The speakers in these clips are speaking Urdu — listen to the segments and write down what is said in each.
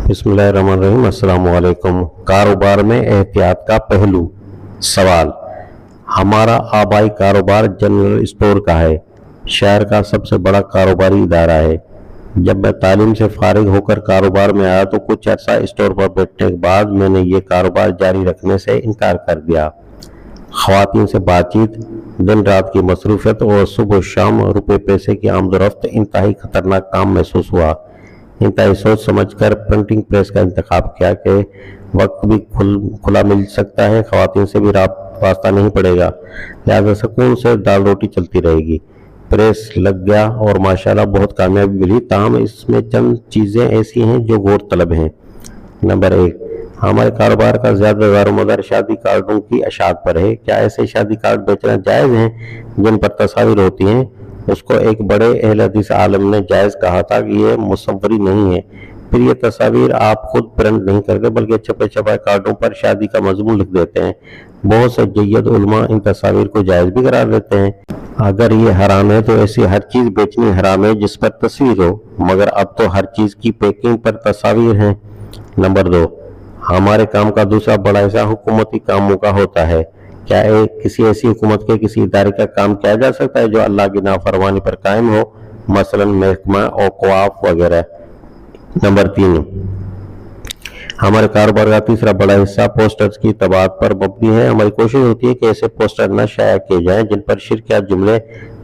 بسم اللہ الرحمن الرحیم۔ السلام علیکم۔ کاروبار میں احتیاط کا پہلو۔ سوال: ہمارا آبائی کاروبار جنرل اسٹور کا ہے، شہر کا سب سے بڑا کاروباری ادارہ ہے۔ جب میں تعلیم سے فارغ ہو کر کاروبار میں آیا تو کچھ عرصہ اسٹور پر بیٹھنے کے بعد میں نے یہ کاروبار جاری رکھنے سے انکار کر دیا۔ خواتین سے بات چیت، دن رات کی مصروفیت اور صبح و شام روپے پیسے کی آمد و رفت انتہائی خطرناک کام محسوس ہوا۔ انتہائی سوچ سمجھ کر پرنٹنگ پریس کا انتخاب کیا کہ وقت بھی کھلا مل سکتا ہے، خواتین سے بھی واسطہ نہیں پڑے گا، لہذا سکون سے دال روٹی چلتی رہے گی۔ پریس لگ گیا اور ماشاءاللہ بہت کامیابی ملی، تاہم اس میں چند چیزیں ایسی ہیں جو غور طلب ہیں۔ نمبر 1، ہمارے کاروبار کا زیادہ دار و مدار شادی کارڈوں کی اشاعت پر ہے۔ کیا ایسے شادی کارڈ بیچنا جائز ہیں جن پر تصاویر ہوتی ہیں؟ اس کو ایک بڑے اہل حدیث عالم نے جائز کہا تھا کہ یہ مصوری نہیں ہے۔ پھر یہ تصاویر آپ خود پرنٹ نہیں کرتے بلکہ چھپے چھپائے کارڈوں پر شادی کا مضمون لکھ دیتے ہیں۔ بہت سے جید علماء ان تصاویر کو جائز بھی قرار دیتے ہیں۔ اگر یہ حرام ہے تو ایسی ہر چیز بیچنی حرام ہے جس پر تصویر ہو، مگر اب تو ہر چیز کی پیکنگ پر تصاویر ہیں۔ نمبر 2، ہمارے کام کا دوسرا بڑا حصہ حکومتی کاموں کا ہوتا ہے۔ کیا کسی ایسی حکومت کے کسی ادارے کا کام کیا جا سکتا ہے جو اللہ کی نافرمانی پر قائم ہو، مثلا محکمہ اوقاف وغیرہ؟ نمبر 3، ہمارے کاروبار کا تیسرا بڑا حصہ پوسٹرز کی طباعت پر مبنی ہے۔ ہماری کوشش ہوتی ہے کہ ایسے پوسٹر نہ شائع کیے جائیں جن پر شرکیات جملے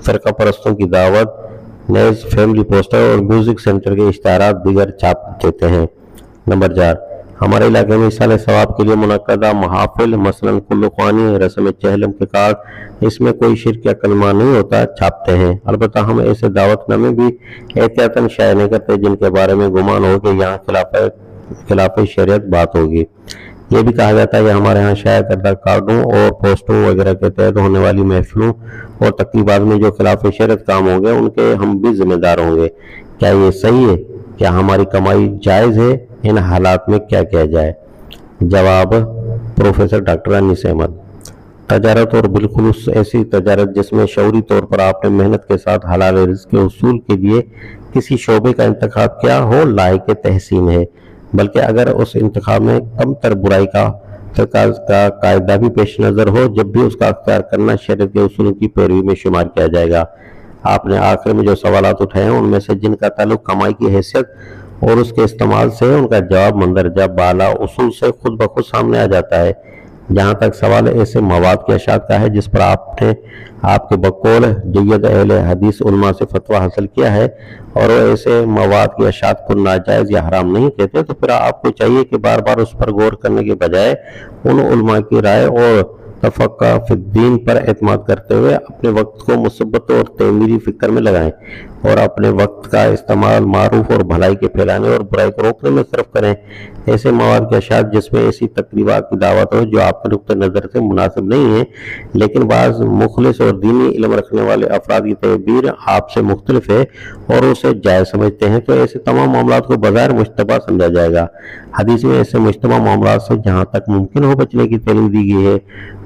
فرقہ پرستوں کی دعوت، نیز فیملی پوسٹر اور میوزک سینٹر کے اشتہارات دیگر چھاپ دیتے ہیں۔ نمبر 4، ہمارے علاقے میں اصلاح ثواب کے لیے منعقدہ محافل، مثلا کل خوانی، رسم چہلم کے کارڈ، اس میں کوئی شرک یا کلمہ نہیں ہوتا، چھاپتے ہیں۔ البتہ ہم ایسے دعوت نامے بھی احتیاطاً شائع نہیں کرتے جن کے بارے میں گمان ہو کہ یہاں خلاف شریعت بات ہوگی۔ یہ بھی کہا جاتا ہے کہ ہمارے ہاں شائع کردہ کارڈوں اور پوسٹروں وغیرہ کے تحت ہونے والی محفلوں اور تقریبات میں جو خلاف شریعت کام ہوں گے ان کے ہم بھی ذمہ دار ہوں گے۔ کیا یہ صحیح ہے؟ کیا ہماری کمائی جائز ہے؟ ان حالات میں کیا کیا جائے؟ جواب: پروفیسر ڈاکٹر انیس احمد۔ تجارت اور بالخصوص ایسی تجارت جس میں شعوری طور پر آپ نے محنت کے ساتھ حلال رزق کے حصول کے لیے کسی شعبے کا انتخاب کیا ہو، لائق تحسین ہے، بلکہ اگر اس انتخاب میں کم تر برائی کا قاعدہ بھی پیش نظر ہو، جب بھی اس کا اختیار کرنا شریعت کے اصولوں کی پیروی میں شمار کیا جائے گا۔ آپ نے آخر میں جو سوالات اٹھائے ہیں ان میں سے جن کا تعلق کمائی کی حیثیت اور اس کے استعمال سے ہے، ان کا جواب مندرجہ بالا اصول سے خود بخود سامنے آ جاتا ہے۔ جہاں تک سوال ایسے مواد کی اشاعت کا ہے جس پر آپ نے آپ کے بقول جید اہل حدیث علماء سے فتویٰ حاصل کیا ہے اور وہ ایسے مواد کی اشاعت کو ناجائز یا حرام نہیں کہتے، تو پھر آپ کو چاہیے کہ بار بار اس پر غور کرنے کے بجائے ان علماء کی رائے اور تفقہ فی الدین پر اعتماد کرتے ہوئے اپنے وقت کو مثبت اور تعمیری فکر میں لگائیں اور اپنے وقت کا استعمال معروف اور بھلائی کے پھیلانے اور برائی کو روکنے میں صرف کریں۔ ایسے مواد کی اشاعت جس میں ایسی تقریبات کی دعوت ہو جو آپ کے نقطہ نظر سے مناسب نہیں ہے، لیکن بعض مخلص اور دینی علم رکھنے والے افراد کی تعبیر آپ سے مختلف ہے اور اسے جائز سمجھتے ہیں، تو ایسے تمام معاملات کو بظاہر مشتبہ سمجھا جائے گا۔ حدیث میں ایسے مشتبہ معاملات سے جہاں تک ممکن ہو بچنے کی تعلیم دی گئی ہے۔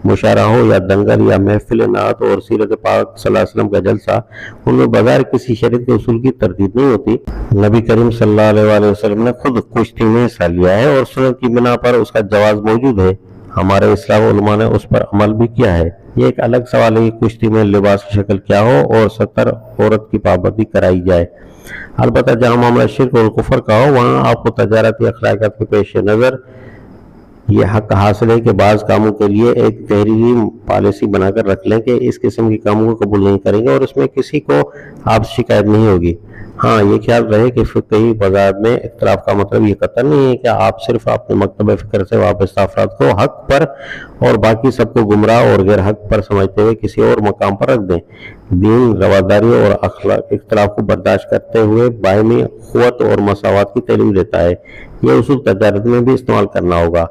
مشاعرہ ہو یا دنگل یا محفل نعت اور سیرت پاک صلی اللہ علیہ وسلم کا جلسہ، ان میں بظاہر کسی شریعت کے اصول کی تردید نہیں ہوتی۔ نبی کریم صلی اللہ علیہ وسلم نے خود کشتی میں حصہ لیا ہے اور سنت کی بنا پر اس کا جواز موجود ہے۔ ہمارے اسلام علماء نے اس پر عمل بھی کیا ہے۔ یہ ایک الگ سوال ہے کہ کشتی میں لباس کی شکل کیا ہو اور ستر عورت کی پابندی کرائی جائے۔ البتہ جہاں معاملہ شرک اور کفر کا ہو وہاں آپ کو تجارتی اخلاقیات کے پیش نظر یہ حق حاصل ہے کہ بعض کاموں کے لیے ایک تحریری پالیسی بنا کر رکھ لیں کہ اس قسم کی کاموں کو قبول نہیں کریں گے اور اس میں کسی کو آپ سے شکایت نہیں ہوگی۔ ہاں، یہ خیال رہے کہ فقہی مذاہب میں اختلاف کا مطلب یہ قطعاً نہیں ہے کہ آپ صرف اپنے مکتب فکر سے وابستہ افراد کو حق پر اور باقی سب کو گمراہ اور غیر حق پر سمجھتے ہوئے کسی اور مقام پر رکھ دیں۔ دین رواداری اور اختلاف کو برداشت کرتے ہوئے باہمی اخوت اور مساوات کی تعلیم دیتا ہے۔ یہ اصول تجارت میں بھی استعمال کرنا ہوگا۔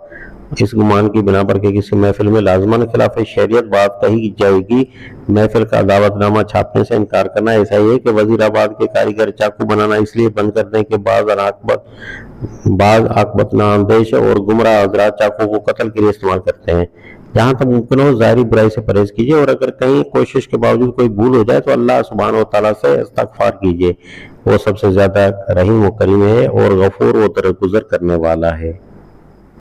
اس گمان کی بنا پر کہ کسی محفل میں لازماً خلاف شریعت بات کہی جائے گی، محفل کا دعوت نامہ چھاپنے سے انکار کرنا ایسا ہی ہے کہ وزیر آباد کے کاریگر چاقو بنانا اس لیے بند کر دیں کہ بعض عاقبت نااندیش اور گمراہ حضرات چاقو کو قتل کے لیے استعمال کرتے ہیں۔ جہاں تک ممکن ہو ظاہری برائی سے پرہیز کیجیے، اور اگر کہیں کوشش کے باوجود کوئی بھول ہو جائے تو اللہ سبحانہ و تعالیٰ سے استغفار کیجیے، وہ سب سے زیادہ رحیم و کریم ہے اور غفور و درگزر کرنے والا ہے۔